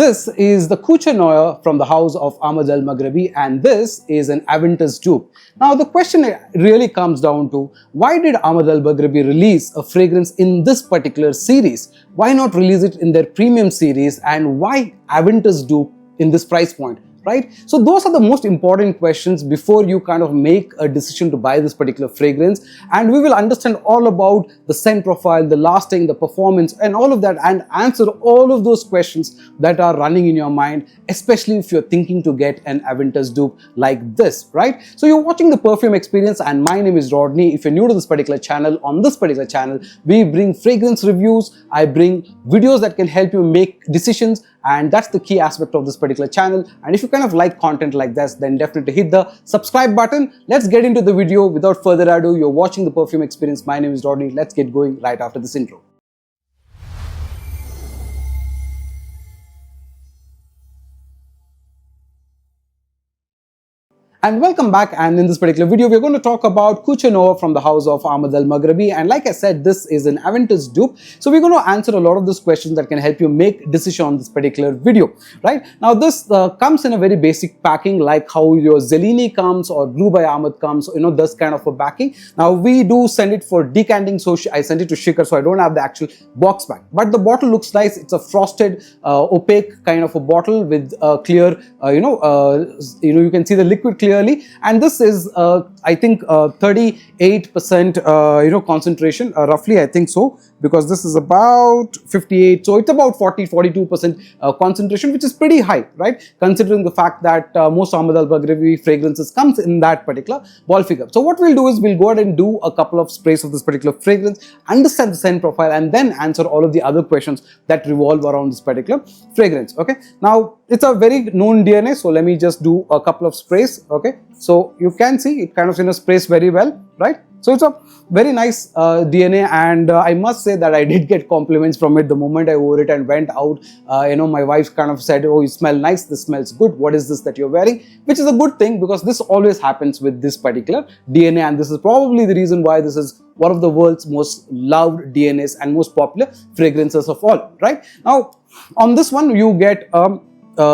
This is the Couture Noir from the house of Ahmed Al Maghribi, and this is an Aventus dupe. Now the question really comes down to, why did Ahmed Al Maghribi release a fragrance in this particular series? Why not release it in their premium series, and why Aventus dupe in this price point? Right? So those are the most important questions before you kind of make a decision to buy this particular fragrance, and we will understand all about the scent profile, the lasting, the performance and all of that, and answer all of those questions that are running in your mind, especially if you're thinking to get an Aventus dupe like this, right? So you're watching the Perfume Experience and my name is Rodney. If you're new to this particular channel, on this particular channel we bring fragrance reviews, I bring videos that can help you make decisions, and that's the key aspect of this particular channel. And if you kind of like content like this, then definitely hit the subscribe button. Let's get into the video. Without further ado, you're watching the Perfume Experience. My name is Rodney. Let's get going right after this intro. And welcome back, and in this particular video we're going to talk about Couture Noir from the house of Ahmed Al Maghribi, and like I said, this is an Aventus dupe. So we're going to answer a lot of these questions that can help you make decision on this particular video, right? Now this comes in a very basic packing, like how your Zellini comes or Blue by Ahmed comes, you know, this kind of a packing. Now we do send it for decanting, so I sent it to Shikhar, so I don't have the actual box back, but the bottle looks nice. It's a frosted opaque kind of a bottle with clear you can see the liquid clearly, and this is I think 38% concentration, roughly, I think so, because this is about 58, so it's about 42% concentration, which is pretty high, right, considering the fact that most Ahmed Al Maghribi fragrances comes in that particular ball figure. So what we'll do is we'll go ahead and do a couple of sprays of this particular fragrance, understand the scent profile, and then answer all of the other questions that revolve around this particular fragrance. Okay, now it's a very known DNA, so let me just do a couple of sprays. Okay, so you can see it kind of sprays very well, right? So it's a very nice DNA, and I must say that I did get compliments from it the moment I wore it and went out. My wife kind of said, "Oh, you smell nice, this smells good, what is this that you're wearing?" Which is a good thing, because this always happens with this particular DNA, and this is probably the reason why this is one of the world's most loved DNAs and most popular fragrances of all, right? Now on this one you get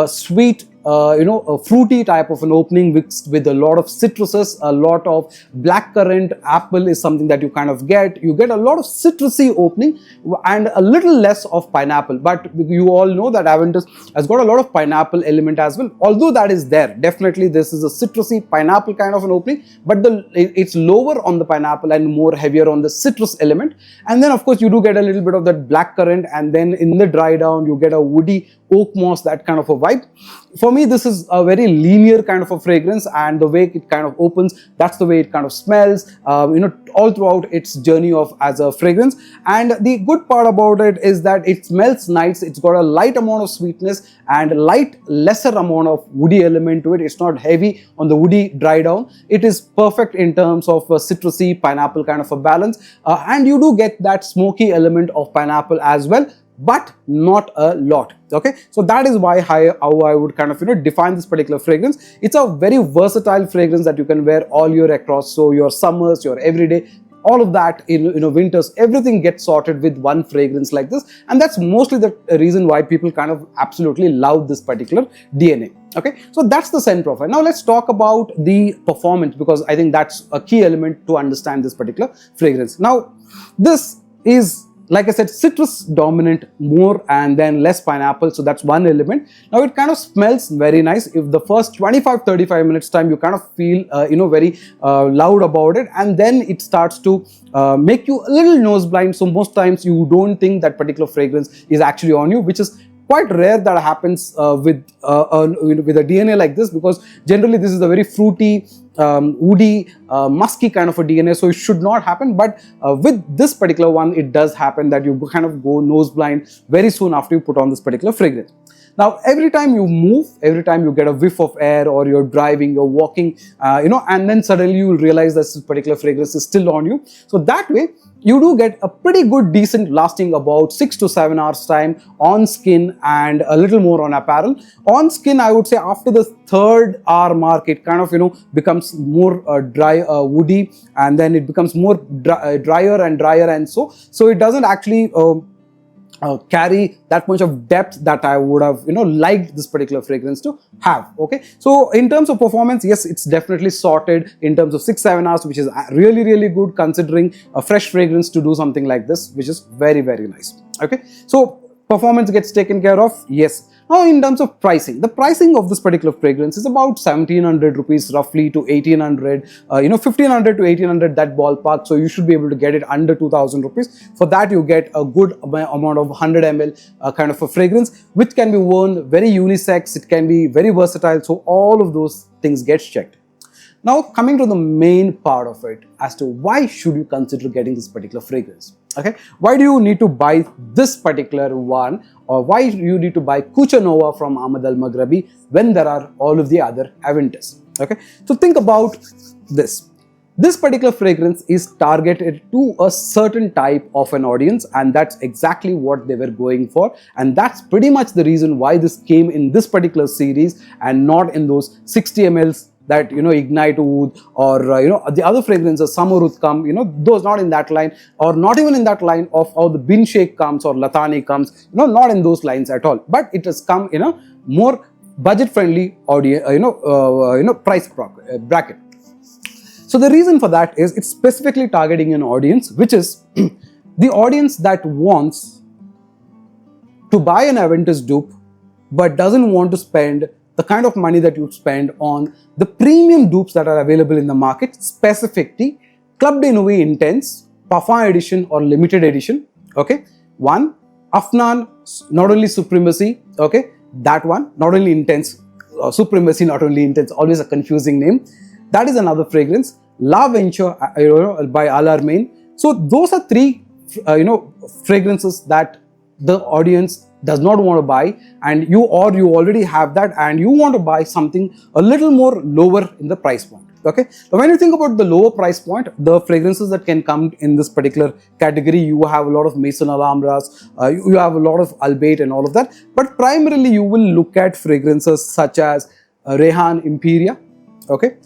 sweet, a fruity type of an opening mixed with a lot of citruses, a lot of blackcurrant apple is something that you kind of get. You get a lot of citrusy opening and a little less of pineapple, but you all know that Aventus has got a lot of pineapple element as well, although that is there. Definitely this is a citrusy pineapple kind of an opening, but it's lower on the pineapple and more heavier on the citrus element. And then of course you do get a little bit of that blackcurrant, and then in the dry down you get a woody oak moss, that kind of a vibe. For me, this is a very linear kind of a fragrance, and the way it kind of opens, that's the way it kind of smells, all throughout its journey as a fragrance. And the good part about it is that it smells nice. It's got a light amount of sweetness and lesser amount of woody element to it. It's not heavy on the woody dry down. It is perfect in terms of a citrusy pineapple kind of a balance, and you do get that smoky element of pineapple as well, but not a lot. Okay, so that is why how I would kind of define this particular fragrance. It's a very versatile fragrance that you can wear all year across, so your summers, your everyday, all of that, in winters, everything gets sorted with one fragrance like this, and that's mostly the reason why people kind of absolutely love this particular DNA. Okay, so that's the scent profile. Now let's talk about the performance, because I think that's a key element to understand this particular fragrance. Now this is, like I said, citrus dominant more, and then less pineapple, so that's one element. Now it kind of smells very nice. If the first 25-35 minutes time you kind of feel very loud about it, and then it starts to make you a little nose blind, so most times you don't think that particular fragrance is actually on you, which is quite rare that happens with a DNA like this, because generally this is a very fruity, woody, musky kind of a DNA, so it should not happen. But with this particular one, it does happen that you kind of go nose blind very soon after you put on this particular fragrance. Now every time you move, every time you get a whiff of air, or you're driving, you're walking, and then suddenly you will realize that this particular fragrance is still on you. So that way you do get a pretty good decent lasting about 6 to 7 hours time on skin, and a little more on apparel. On skin, I would say after the 3rd hour mark, it kind of becomes more dry, woody, and then it becomes more drier and drier, and so it doesn't actually carry that much of depth that I would have liked this particular fragrance to have. Okay, so in terms of performance, yes, it's definitely sorted in terms of 6-7 hours, which is really good considering a fresh fragrance to do something like this, which is very nice. Okay, so performance gets taken care of. Yes. Now, in terms of pricing, the pricing of this particular fragrance is about 1700 rupees roughly to 1800, 1500 to 1800, that ballpark. So you should be able to get it under 2000 rupees. For that, you get a good amount of 100 ml kind of a fragrance, which can be worn very unisex. It can be very versatile. So all of those things get checked. Now, coming to the main part of it, as to why should you consider getting this particular fragrance. Okay, why do you need to buy this particular one, or why do you need to buy Couture Noir from Ahmed Al Maghribi when there are all of the other Aventus? Okay, so think about this. This particular fragrance is targeted to a certain type of an audience, and that's exactly what they were going for, and that's pretty much the reason why this came in this particular series and not in those 60 mls that Ignite Oud or the other fragrances, Summer Oud come, those not in that line, or not even in that line of how the Bin Sheikh comes or Latani comes, not in those lines at all. But it has come in a more budget friendly audience, price bracket. So the reason for that is it's specifically targeting an audience which is the audience that wants to buy an Aventus dupe but doesn't want to spend the kind of money that you spend on the premium dupes that are available in the market, specifically Club de Nuit Intense, Parfum Edition or Limited Edition. Okay, one, Afnan, not only Supremacy, okay, that one, not only Intense, Supremacy, not only Intense, always a confusing name. That is another fragrance. La Venture by Alarmain. So those are three, fragrances that the audience does not want to buy, and you already have that and you want to buy something a little more lower in the price point. Okay, so when you think about the lower price point, the fragrances that can come in this particular category, you have a lot of Maison Alhambras, you have a lot of Albait and all of that, but primarily you will look at fragrances such as Rehan Imperia. Okay,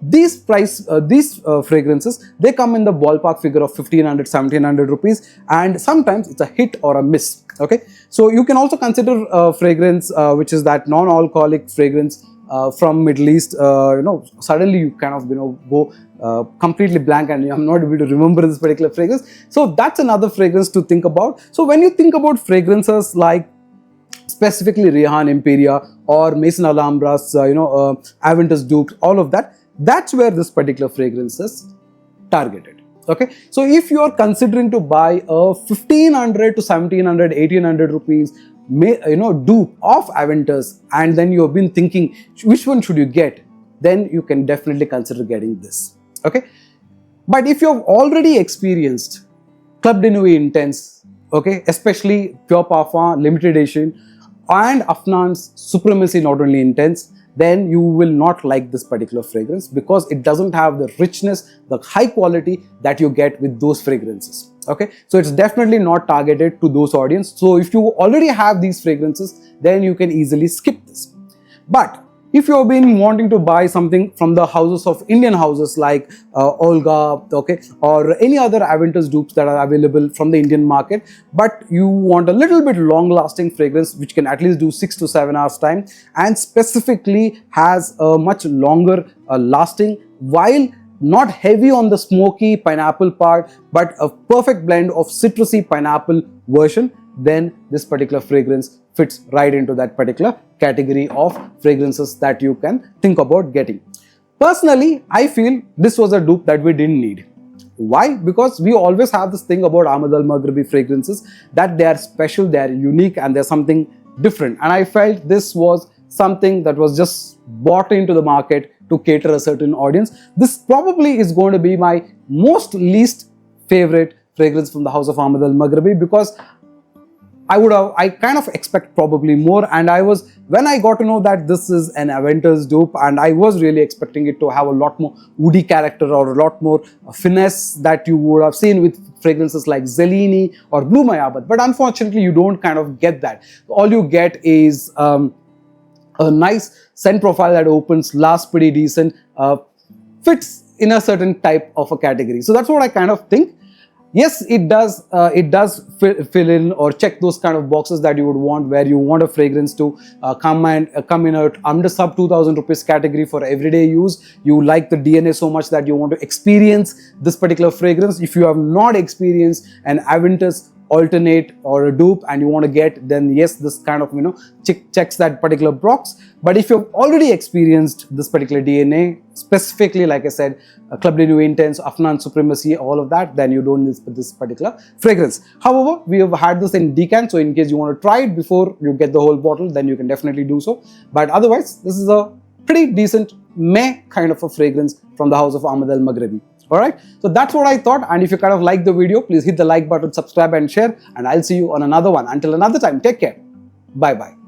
these fragrances, they come in the ballpark figure of 1500, 1700 rupees, and sometimes it's a hit or a miss. Okay, so you can also consider a fragrance which is that non-alcoholic fragrance from Middle East. Suddenly you kind of go completely blank and I'm not able to remember this particular fragrance. So that's another fragrance to think about. So when you think about fragrances like specifically Rehan Imperia or Maison Alhambras, Aventus dupes, all of that, that's where this particular fragrance is targeted. Okay, so if you are considering to buy a 1500 to 1700, 1800 rupees dupe of Aventus, and then you have been thinking which one should you get, then you can definitely consider getting this. Okay, but if you have already experienced Club de Nuit Intense, okay, especially Pure Parfum Limited Edition and Afnan's Supremacy Not Only Intense, then you will not like this particular fragrance because it doesn't have the richness, the high quality that you get with those fragrances. Okay, so it's definitely not targeted to those audience. So if you already have these fragrances, then you can easily skip this. But if you have been wanting to buy something from the houses of Indian houses like Olga, okay, or any other Aventus dupes that are available from the Indian market, but you want a little bit long-lasting fragrance which can at least do 6 to 7 hours time and specifically has a much longer lasting, while not heavy on the smoky pineapple part, but a perfect blend of citrusy pineapple version, then this particular fragrance fits right into that particular category of fragrances that you can think about getting. Personally, I feel this was a dupe that we didn't need. Why? Because we always have this thing about Ahmed Al Maghribi fragrances that they are special, they are unique, and they're something different. And I felt this was something that was just bought into the market to cater a certain audience. This probably is going to be my least favorite fragrance from the house of Ahmed Al Maghribi, because I kind of expect probably more, and when I got to know that this is an Aventus dupe, and I was really expecting it to have a lot more woody character or a lot more finesse that you would have seen with fragrances like Zellini or Blue Mayabat, but unfortunately you don't kind of get that. All you get is a nice scent profile that opens, lasts pretty decent, fits in a certain type of a category. So that's what I kind of think. Yes, it does. Fill in or check those kind of boxes that you would want, where you want a fragrance to come in a under sub 2000 rupees category for everyday use. You like the DNA so much that you want to experience this particular fragrance. If you have not experienced an Aventus alternate or a dupe and you want to get, then yes, this kind of checks that particular box. But if you've already experienced this particular DNA, specifically like I said, Club de Nuit Intense, Afnan Supremacy, all of that, then you don't need this particular fragrance. However, we have had this in decants, so in case you want to try it before you get the whole bottle, then you can definitely do so. But otherwise, this is a pretty decent meh kind of a fragrance from the house of Ahmed Al Maghribi. Alright, so that's what I thought, and if you kind of like the video, please hit the like button, subscribe and share, and I'll see you on another one. Until another time, take care. Bye bye.